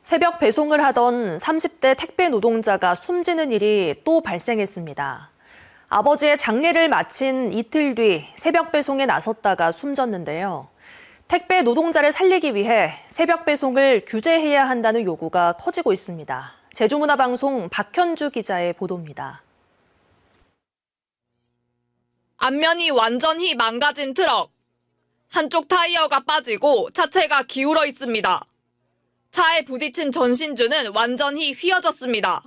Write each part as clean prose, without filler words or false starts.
새벽 배송을 하던 30대 택배 노동자가 숨지는 일이 또 발생했습니다. 아버지의 장례를 마친 이틀 뒤 새벽 배송에 나섰다가 숨졌는데요. 택배 노동자를 살리기 위해 새벽 배송을 규제해야 한다는 요구가 커지고 있습니다. 제주문화방송 박현주 기자의 보도입니다. 앞면이 완전히 망가진 트럭. 한쪽 타이어가 빠지고 차체가 기울어 있습니다. 차에 부딪힌 전신주는 완전히 휘어졌습니다.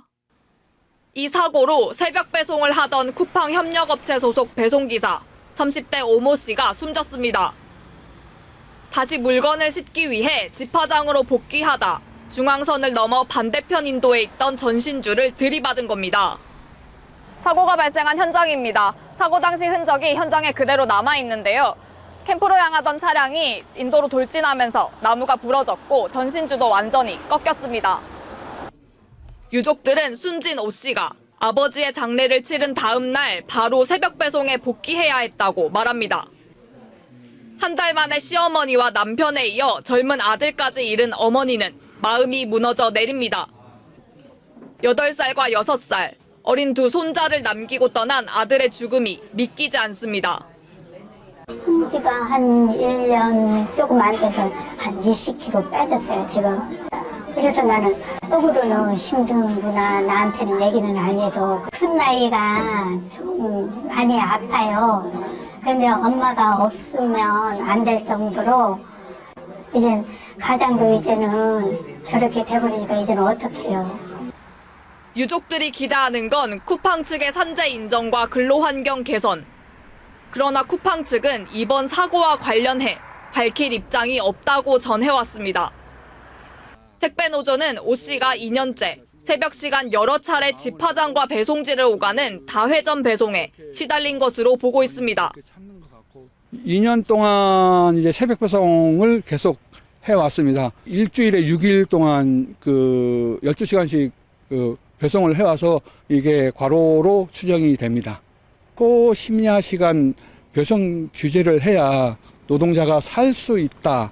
이 사고로 새벽 배송을 하던 쿠팡 협력업체 소속 배송기사 30대 오모 씨가 숨졌습니다. 다시 물건을 싣기 위해 집화장으로 복귀하다 중앙선을 넘어 반대편 인도에 있던 전신주를 들이받은 겁니다. 사고가 발생한 현장입니다. 사고 당시 흔적이 현장에 그대로 남아 있는데요. 캠프로 향하던 차량이 인도로 돌진하면서 나무가 부러졌고 전신주도 완전히 꺾였습니다. 유족들은 숨진 오 씨가 아버지의 장례를 치른 다음 날 바로 새벽 배송에 복귀해야 했다고 말합니다. 한 달 만에 시어머니와 남편에 이어 젊은 아들까지 잃은 어머니는 마음이 무너져 내립니다. 8살과 6살, 어린 두 손자를 남기고 떠난 아들의 죽음이 믿기지 않습니다. 지가 한 1년 조금 안 돼서 한 20kg 빠졌어요, 지금. 그래서 나는 속으로는 힘든구나, 나한테는 얘기는 안 해도. 큰 나이가 좀 많이 아파요. 근데 엄마가 없으면 안 될 정도로 이제 가장도 이제는 저렇게 돼버리니까 이제는 어떡해요. 유족들이 기대하는 건 쿠팡 측의 산재 인정과 근로환경 개선. 그러나 쿠팡 측은 이번 사고와 관련해 밝힐 입장이 없다고 전해왔습니다. 택배노조는 오 씨가 2년째 새벽 시간 여러 차례 집화장과 배송지를 오가는 다회전 배송에 시달린 것으로 보고 있습니다. 2년 동안 이제 새벽 배송을 계속 해왔습니다. 일주일에 6일 동안 12시간씩 배송을 해와서 이게 과로로 추정이 됩니다. 심야 시간 배송 규제를 해야 노동자가 살 수 있다.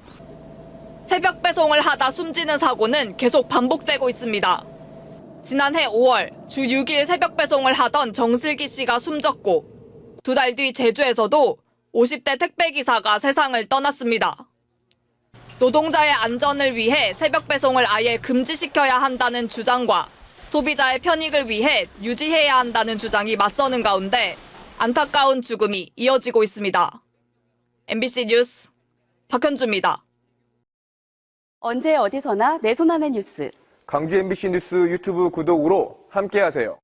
새벽 배송을 하다 숨지는 사고는 계속 반복되고 있습니다. 지난해 5월 주 6일 새벽 배송을 하던 정슬기 씨가 숨졌고 2달 뒤 제주에서도 50대 택배기사가 세상을 떠났습니다. 노동자의 안전을 위해 새벽 배송을 아예 금지시켜야 한다는 주장과 소비자의 편익을 위해 유지해야 한다는 주장이 맞서는 가운데 안타까운 죽음이 이어지고 있습니다. MBC 뉴스 박현주입니다. 언제 어디서나 내 손 안의 뉴스. 광주 MBC 뉴스 유튜브 구독으로 함께하세요.